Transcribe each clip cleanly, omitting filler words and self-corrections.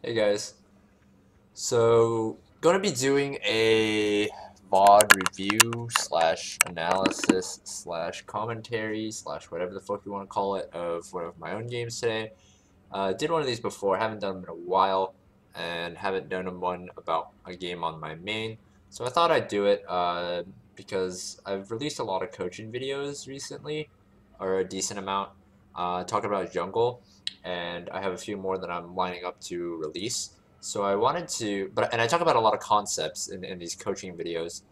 Hey guys, so gonna be doing a VOD review slash analysis slash commentary slash whatever the fuck you want to call it of one of my own games today. Did one of these before, haven't done them in a while, and haven't done one about a game on my main. So I thought I'd do it because I've released a lot of coaching videos recently, or a decent amount, talking about jungle, and I have a few more that I'm lining up to release. So I wanted to, and I talk about a lot of concepts in these coaching videos,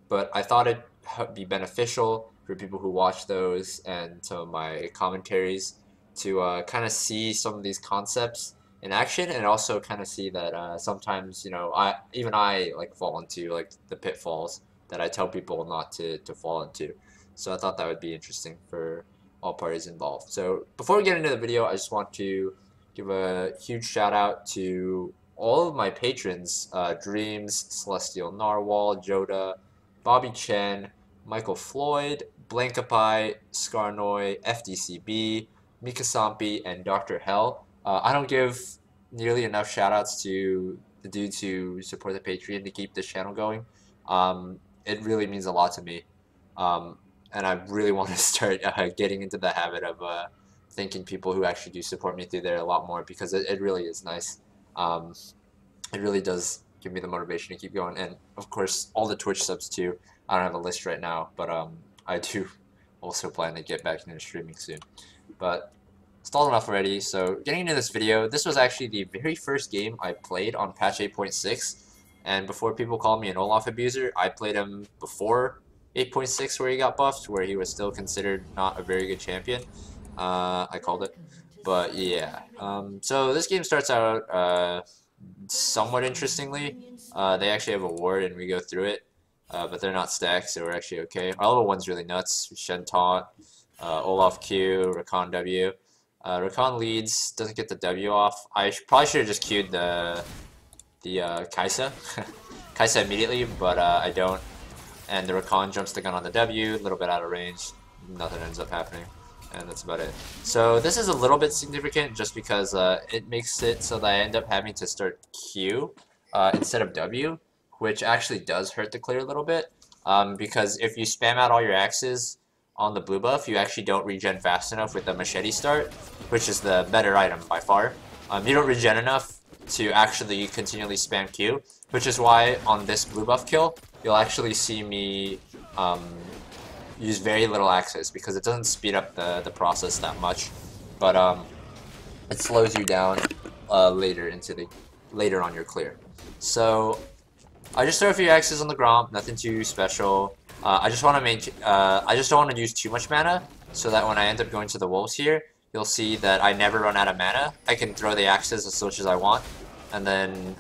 but I thought it'd be beneficial for people who watch those and some of my commentaries to kind of see some of these concepts in action, and also kind of see that sometimes, I like fall into like the pitfalls that I tell people not to fall into. So I thought that would be interesting for all parties involved. So before we get into the video, I just want to give a huge shout out to all of my patrons: Dremes, Celestial Narwhal, Jota, Bobbie, Chen, Michael, Floyd, blankupai, Skarnoy, fdcb, Miika, Sampii, and DrHell. I don't give nearly enough shout outs to the dudes who support the Patreon to keep this channel going. It really means a lot to me. And I really want to start getting into the habit of thanking people who actually do support me through there a lot more, because it really is nice. It really does give me the motivation to keep going. And of course, all the Twitch subs too. I don't have a list right now, but I do also plan to get back into streaming soon. But stalled enough already, so getting into this video, this was actually the very first game I played on patch 8.6, and before people call me an Olaf abuser, I played him before 8.6 where he got buffed, where he was still considered not a very good champion. I called it. But yeah, so this game starts out somewhat interestingly. They actually have a ward and we go through it, but they're not stacked, so we're actually okay. Our level 1's really nuts. Chen taunt, Olaf Q, Rakan W. Rakan leads, doesn't get the W off. I probably should have just queued the Kaisa. Kaisa immediately, but I don't. And the Rakan jumps the gun on the W, a little bit out of range. Nothing ends up happening. And that's about it. So this is a little bit significant just because it makes it so that I end up having to start Q instead of W, which actually does hurt the clear a little bit. Because if you spam out all your axes on the blue buff, you actually don't regen fast enough with the machete start, which is the better item by far. You don't regen enough to actually continually spam Q, which is why on this blue buff kill, you'll actually see me use very little axes, because it doesn't speed up the process that much, but it slows you down later on your clear. So I just throw a few axes on the ground, nothing too special. I just want to I just don't want to use too much mana, so that when I end up going to the wolves here, you'll see that I never run out of mana. I can throw the axes as much as I want, and then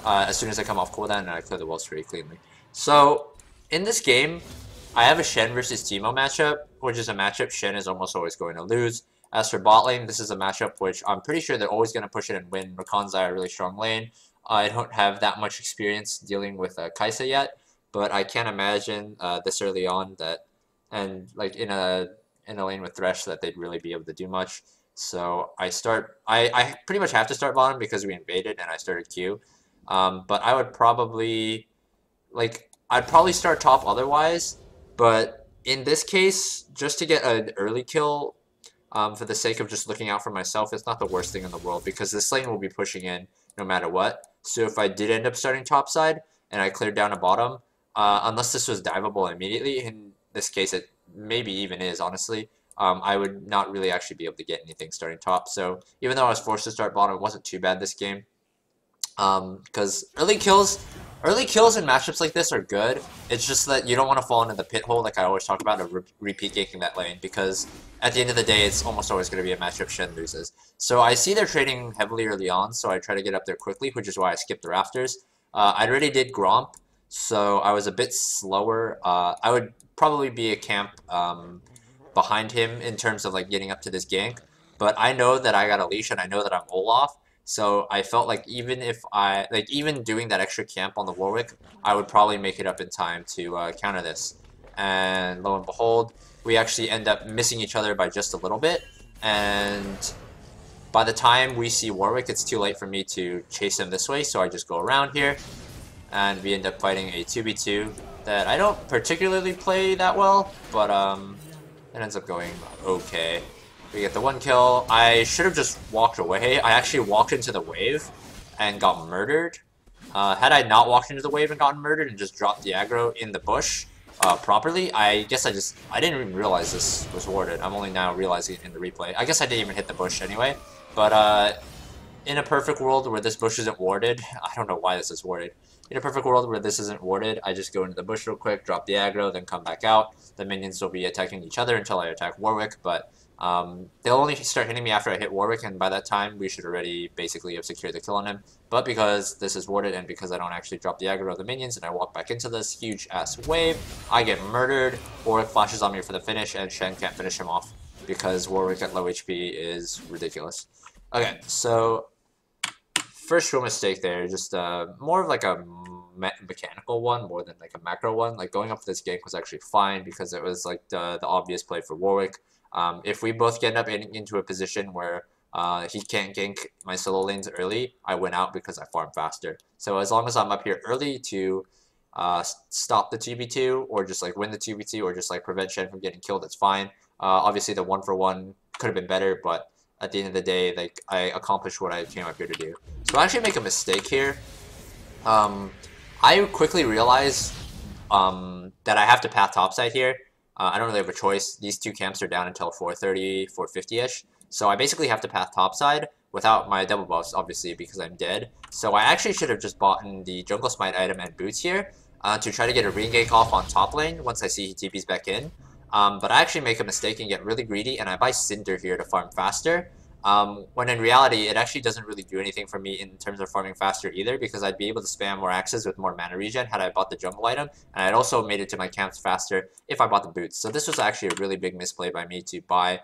as soon as I come off cooldown, I clear the wolves pretty cleanly. So in this game, I have a Chen versus Teemo matchup, which is a matchup Chen is almost always going to lose. As for bot lane, this is a matchup which I'm pretty sure they're always going to push it and win. Rakan's a really strong lane. I don't have that much experience dealing with Kaisa yet, but I can't imagine this early on that, and like in a lane with Thresh, that they'd really be able to do much. So I pretty much have to start bottom because we invaded and I started Q. But I would probably, I'd probably start top otherwise, but in this case, just to get an early kill, for the sake of just looking out for myself, it's not the worst thing in the world, because this lane will be pushing in no matter what. So if I did end up starting top side and I cleared down a bottom, unless this was diveable immediately, in this case it maybe even is, honestly, I would not really actually be able to get anything starting top. So even though I was forced to start bottom, it wasn't too bad this game. Because early kills in matchups like this are good. It's just that you don't want to fall into the pit hole, like I always talk about, of repeat ganking that lane, because at the end of the day, it's almost always going to be a matchup Shen loses. So I see they're trading heavily early on, so I try to get up there quickly, which is why I skipped the rafters. I already did Gromp, so I was a bit slower. I would probably be a camp behind him in terms of like getting up to this gank, but I know that I got a leash and I know that I'm Olaf. So I felt like even doing that extra camp on the Warwick, I would probably make it up in time to counter this. And lo and behold, we actually end up missing each other by just a little bit. And by the time we see Warwick, it's too late for me to chase him this way, so I just go around here, and we end up fighting a 2v2 that I don't particularly play that well, but it ends up going okay. We get the 1 kill. I should have just walked away. I actually walked into the wave and got murdered. Had I not walked into the wave and gotten murdered and just dropped the aggro in the bush properly, I guess I didn't even realize this was warded. I'm only now realizing it in the replay. I guess I didn't even hit the bush anyway, but in a perfect world where this bush isn't warded, I don't know why this is warded. In a perfect world where this isn't warded, I just go into the bush real quick, drop the aggro, then come back out. The minions will be attacking each other until I attack Warwick, but they'll only start hitting me after I hit Warwick, and by that time we should already basically have secured the kill on him. But because this is warded and because I don't actually drop the aggro of the minions and I walk back into this huge ass wave, I get murdered. Warwick flashes on me for the finish and Chen can't finish him off because Warwick at low HP is ridiculous. Okay, so first real mistake there, just more of like a mechanical one more than like a macro one. Like going up for this gank was actually fine because it was like the obvious play for Warwick. If we both end up into a position where he can't gank my solo lanes early, I win out because I farm faster. So as long as I'm up here early to stop the 2v2 or just like win the 2v2 or just like prevent Chen from getting killed, that's fine. Obviously the 1-for-1 could have been better, but at the end of the day, like I accomplished what I came up here to do. So I actually make a mistake here. I quickly realized that I have to path topside here. I don't really have a choice. These two camps are down until 4:30, 4:50-ish. So I basically have to path topside without my double buffs, obviously, because I'm dead. So I actually should have just bought the jungle smite item and boots here to try to get a re-gank off on top lane once I see he TP's back in. But I actually make a mistake and get really greedy, and I buy Cinder here to farm faster. When in reality, it actually doesn't really do anything for me in terms of farming faster either, because I'd be able to spam more axes with more mana regen had I bought the jungle item, and I'd also made it to my camps faster if I bought the boots. So this was actually a really big misplay by me to buy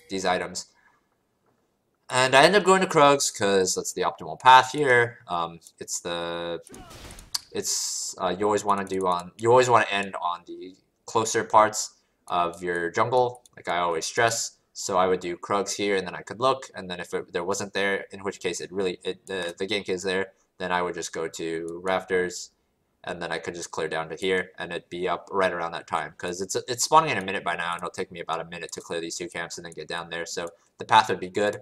these items. And I end up going to Krugs because that's the optimal path here. You always want to end on the closer parts of your jungle, like I always stress. So I would do Krugs here, and then I could look, and then if there wasn't there, in which case the gank is there, then I would just go to Rafters, and then I could just clear down to here, and it'd be up right around that time, because it's spawning in a minute by now, and it'll take me about a minute to clear these two camps and then get down there. So the path would be good,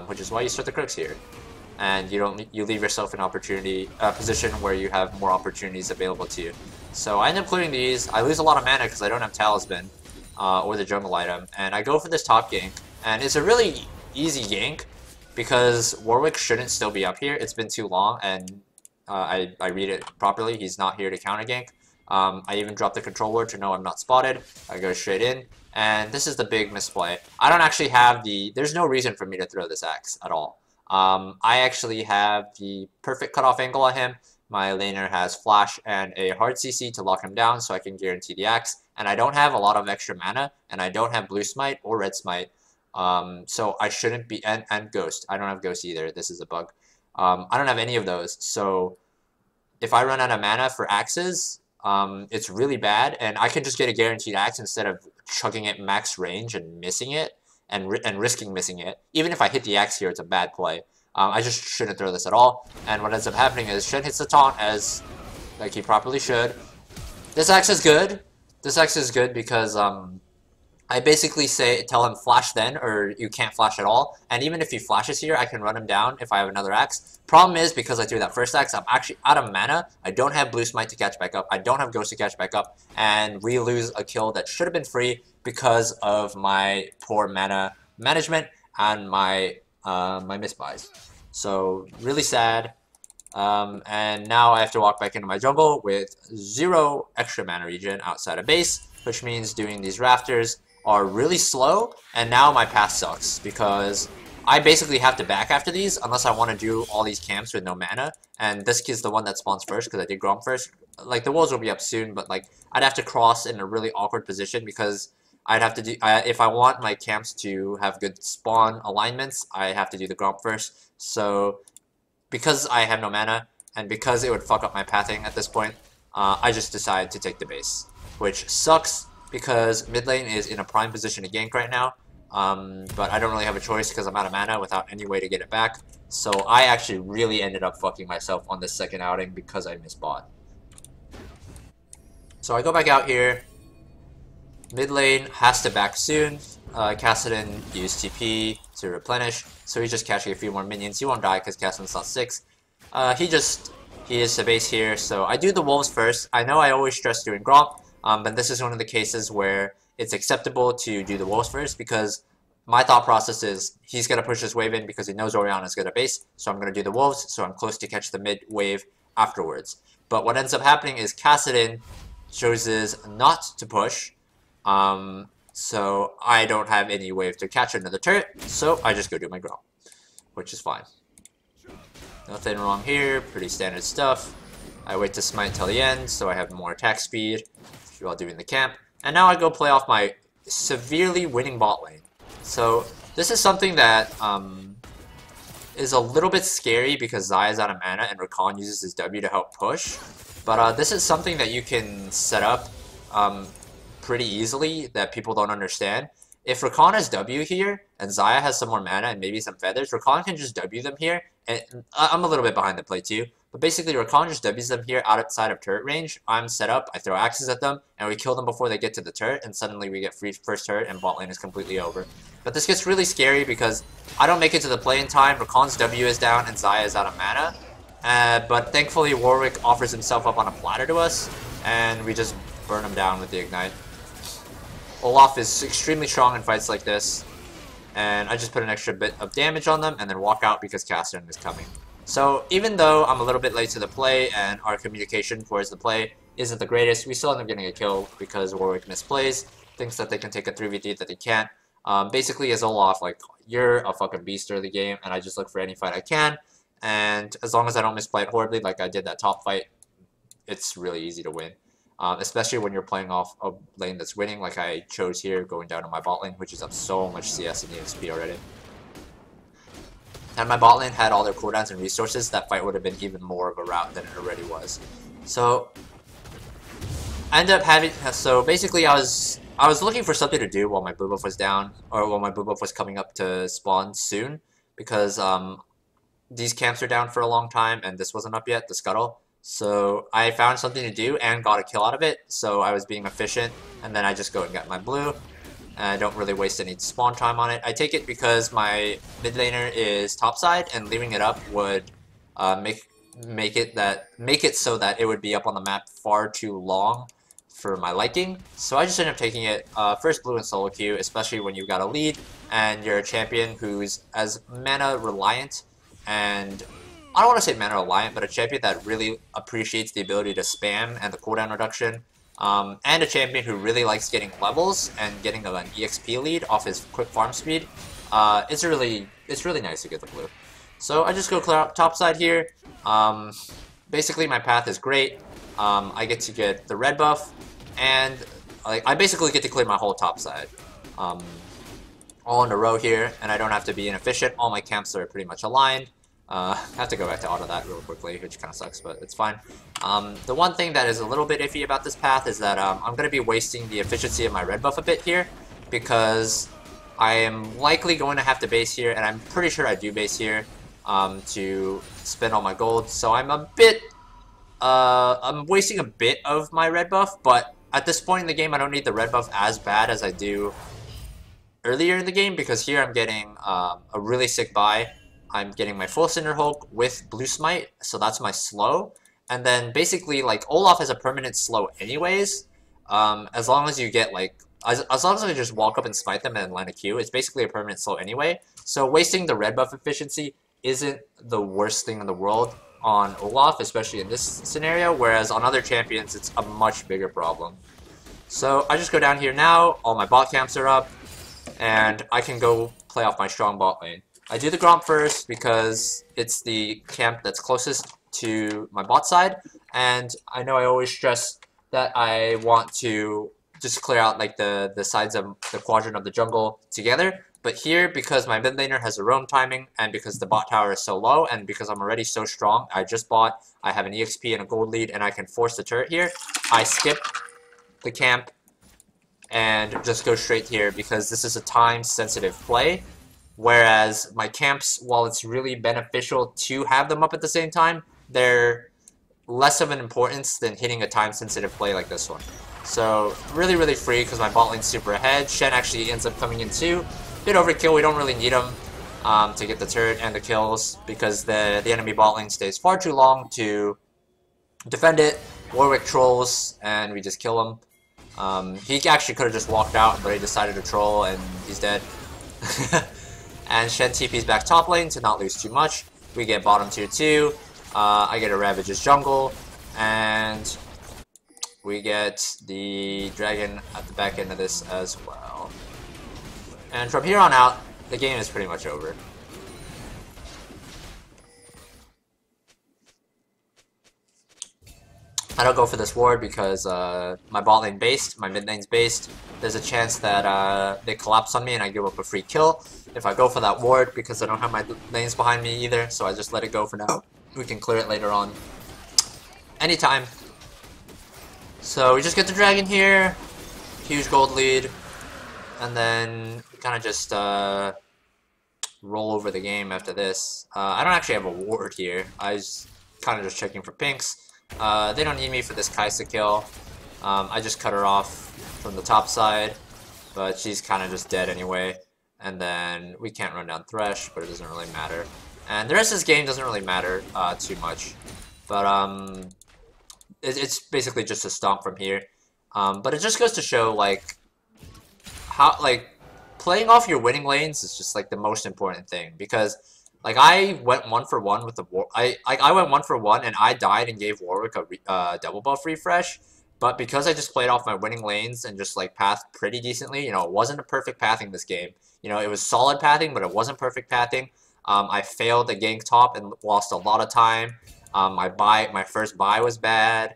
which is why you start the Krugs here, and you leave yourself an position where you have more opportunities available to you. So I end up clearing these. I lose a lot of mana because I don't have Talisman. Or the jungle item, and I go for this top gank, and it's a really easy gank because Warwick shouldn't still be up here. It's been too long, and I read it properly. He's not here to counter gank. I even drop the control word to know I'm not spotted. I go straight in, and this is the big misplay. I don't actually have there's no reason for me to throw this axe at all. I actually have the perfect cutoff angle on him. My laner has flash and a hard CC to lock him down so I can guarantee the axe. And I don't have a lot of extra mana, and I don't have blue smite or red smite. So I shouldn't be, and ghost. I don't have ghost either. This is a bug. I don't have any of those. So if I run out of mana for axes, it's really bad. And I can just get a guaranteed axe instead of chugging it max range and missing it and risking missing it. Even if I hit the axe here, it's a bad play. I just shouldn't throw this at all. And what ends up happening is Chen hits the taunt as like he properly should. This axe is good. This axe is good because I basically tell him flash then, or you can't flash at all. And even if he flashes here, I can run him down if I have another axe. Problem is, because I threw that first axe, I'm actually out of mana. I don't have blue smite to catch back up. I don't have ghost to catch back up. And we lose a kill that should have been free because of my poor mana management and my misbuys. So really sad. And now I have to walk back into my jungle with 0 extra mana regen outside of base, which means doing these rafters are really slow, and now my path sucks because I basically have to back after these unless I want to do all these camps with no mana, and this is the one that spawns first because I did Grom first. Like, the walls will be up soon, but like I'd have to cross in a really awkward position because I'd have to do, if I want my camps to have good spawn alignments, I have to do the Gromp first. So because I have no mana, and because it would fuck up my pathing at this point, I just decided to take the base, which sucks because mid lane is in a prime position to gank right now, but I don't really have a choice because I'm out of mana without any way to get it back. So I actually really ended up fucking myself on this second outing because I missed bot. So I go back out here. Mid lane has to back soon. Kassadin used TP to replenish, so he's just catching a few more minions. He won't die because Kassadin's not 6. He is the base here, so I do the wolves first. I know I always stress doing Gromp, but this is one of the cases where it's acceptable to do the wolves first because my thought process is he's going to push this wave in because he knows Orianna's going to base, so I'm going to do the wolves, so I'm close to catch the mid wave afterwards. But what ends up happening is Kassadin chooses not to push, so I don't have any wave to catch another turret, so I just go do my Gromp, which is fine. Nothing wrong here, pretty standard stuff. I wait to smite till the end, so I have more attack speed while doing the camp. And now I go play off my severely winning bot lane. So this is something that is a little bit scary because Xayah's out of mana and Rakan uses his W to help push. But this is something that you can set up pretty easily that people don't understand. If Rakan has W here, and Xayah has some more mana and maybe some feathers, Rakan can just W them here, and I'm a little bit behind the play too, but basically Rakan just W's them here outside of turret range. I'm set up, I throw axes at them, and we kill them before they get to the turret, and suddenly we get free first turret, and bot lane is completely over. But this gets really scary because I don't make it to the play in time, Rakan's W is down, and Xayah is out of mana, but thankfully Warwick offers himself up on a platter to us, and we just burn him down with the Ignite. Olaf is extremely strong in fights like this, and I just put an extra bit of damage on them and then walk out because Kassadin is coming. So even though I'm a little bit late to the play and our communication towards the play isn't the greatest, we still end up getting a kill because Warwick misplays, thinks that they can take a 3v3 that they can't. Basically as Olaf, like, you're a fucking beast early game, and I just look for any fight I can, and as long as I don't misplay it horribly like I did that top fight, it's really easy to win. Especially when you're playing off a lane that's winning like I chose here, going down to my bot lane, which is up so much CS and EXP already. Had my bot lane had all their cooldowns and resources, that fight would have been even more of a rout than it already was. So I ended up having, so basically I was looking for something to do while my blue buff was down, or while my blue buff was coming up to spawn soon, because these camps are down for a long time and this wasn't up yet, the scuttle. So I found something to do and got a kill out of it, so I was being efficient, and then I just go and get my blue, and I don't really waste any spawn time on it. I take it because my mid laner is topside, and leaving it up would make it so that it would be up on the map far too long for my liking. So I just ended up taking it first blue in solo queue, especially when you've got a lead and you're a champion who's as mana reliant, and I don't want to say mana reliant, but a champion that really appreciates the ability to spam and the cooldown reduction, and a champion who really likes getting levels and getting an EXP lead off his quick farm speed. It's really nice to get the blue. So I just go clear out topside here. Basically my path is great. I get to get the red buff, and I basically get to clear my whole topside. All in a row here, and I don't have to be inefficient. All my camps are pretty much aligned. I have to go back to auto that real quickly, which kind of sucks, but it's fine. The one thing that is a little bit iffy about this path is that I'm going to be wasting the efficiency of my red buff a bit here, because I am likely going to have to base here, and I'm pretty sure I do base here to spend all my gold. So I'm a bit, I'm wasting a bit of my red buff, but at this point in the game, I don't need the red buff as bad as I do earlier in the game, because here I'm getting a really sick buy. I'm getting my full Cinder Hulk with Blue Smite, so that's my slow. And then basically, like, Olaf has a permanent slow anyways. As long as you get, like, as long as I just walk up and smite them and land a Q, it's basically a permanent slow anyway. So wasting the red buff efficiency isn't the worst thing in the world on Olaf, especially in this scenario, whereas on other champions, it's a much bigger problem. So I just go down here now, all my bot camps are up, and I can go play off my strong bot lane. I do the Gromp first because it's the camp that's closest to my bot side, and I know I always stress that I want to just clear out like the sides of the quadrant of the jungle together, but here, because my mid laner has a roam timing, and because the bot tower is so low, and because I'm already so strong, I just bought, I have an EXP and a gold lead, and I can force the turret here, I skip the camp, and just go straight here because this is a time-sensitive play. Whereas my camps, while it's really beneficial to have them up at the same time, they're less of an importance than hitting a time-sensitive play like this one. So really, really free because my bot lane's super ahead. Chen actually ends up coming in too. Bit overkill, we don't really need him to get the turret and the kills because the enemy bot lane stays far too long to defend it. Warwick trolls and we just kill him. He actually could have just walked out, but he decided to troll and he's dead. And Shen TP's back top lane to not lose too much. We get bottom tier 2. I get a Ravage's jungle, and we get the dragon at the back end of this as well. And from here on out, the game is pretty much over. I don't go for this ward because my bot lane based, my mid lane's based. There's a chance that they collapse on me and I give up a free kill. If I go for that ward, because I don't have my lanes behind me either, so I just let it go for now. We can clear it later on. Anytime. So we just get the dragon here. Huge gold lead. And then we kind of just roll over the game after this. I don't actually have a ward here. I was kind of just checking for pinks. They don't need me for this Kaisa kill. I just cut her off from the top side, but she's kind of just dead anyway. And then we can't run down Thresh, but it doesn't really matter. And the rest of this game doesn't really matter too much. But it's basically just a stomp from here. But it just goes to show like how playing off your winning lanes is just like the most important thing, because like I went 1-for-1 with the I went 1-for-1 and I died and gave Warwick a double buff refresh. But because I just played off my winning lanes and just like pathed pretty decently, you know, it wasn't a perfect pathing this game. You know, it was solid pathing, but it wasn't perfect pathing. I failed the gank top and lost a lot of time. My first buy was bad.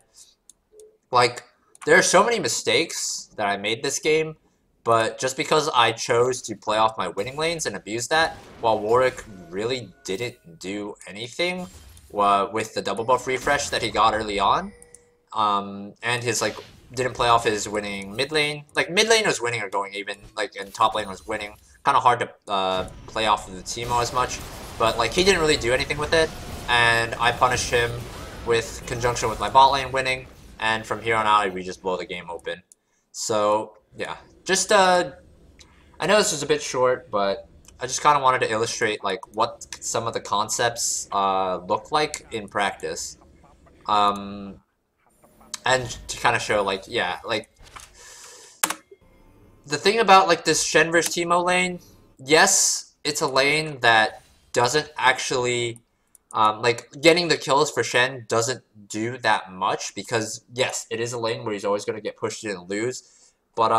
Like, there are so many mistakes that I made this game, but just because I chose to play off my winning lanes and abuse that, while Warwick really didn't do anything with the double buff refresh that he got early on, and his like didn't play off his winning mid lane. Like mid lane was winning or going even, like, and top lane was winning. Kind of hard to play off of the Teemo as much, but like he didn't really do anything with it, and I punished him with conjunction with my bot lane winning, and from here on out we just blow the game open. So yeah, just I know this was a bit short, but I just kind of wanted to illustrate like what some of the concepts look like in practice. And to kind of show, like, yeah, like, the thing about, like, this Shen vs Teemo lane, yes, it's a lane that doesn't actually, like, getting the kills for Shen doesn't do that much, because, yes, it is a lane where he's always going to get pushed in and lose, but,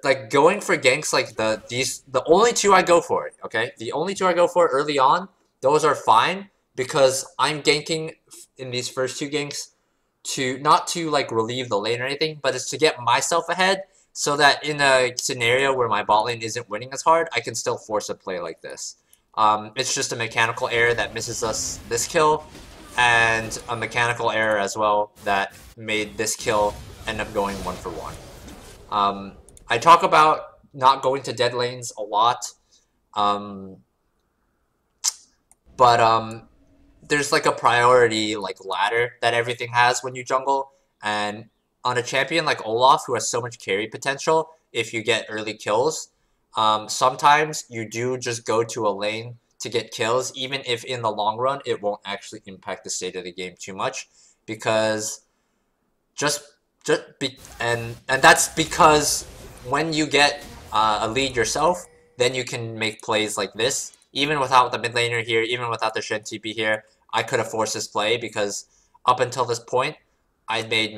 like, going for ganks, like, the only two I go for, okay, the only two I go for early on, those are fine, because I'm ganking in these first two ganks not to like relieve the lane or anything, but it's to get myself ahead so that in a scenario where my bot lane isn't winning as hard, I can still force a play like this. It's just a mechanical error that misses us this kill, and a mechanical error as well that made this kill end up going 1-for-1. I talk about not going to dead lanes a lot, but there's like a priority like ladder that everything has when you jungle, and on a champion like Olaf who has so much carry potential, if you get early kills, sometimes you do just go to a lane to get kills, even if in the long run it won't actually impact the state of the game too much, because and that's because when you get a lead yourself, then you can make plays like this. Even without the mid laner here, even without the Shen TP here, I could have forced this play, because up until this point, I made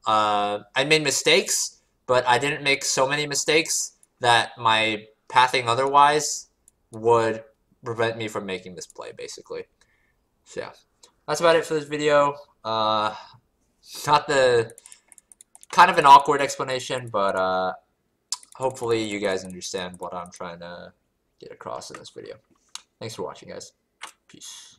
I made mistakes, but I didn't make so many mistakes that my pathing otherwise would prevent me from making this play, basically. So yeah, that's about it for this video. Not the kind of an awkward explanation, but hopefully you guys understand what I'm trying to get across in this video. Thanks for watching, guys. Peace.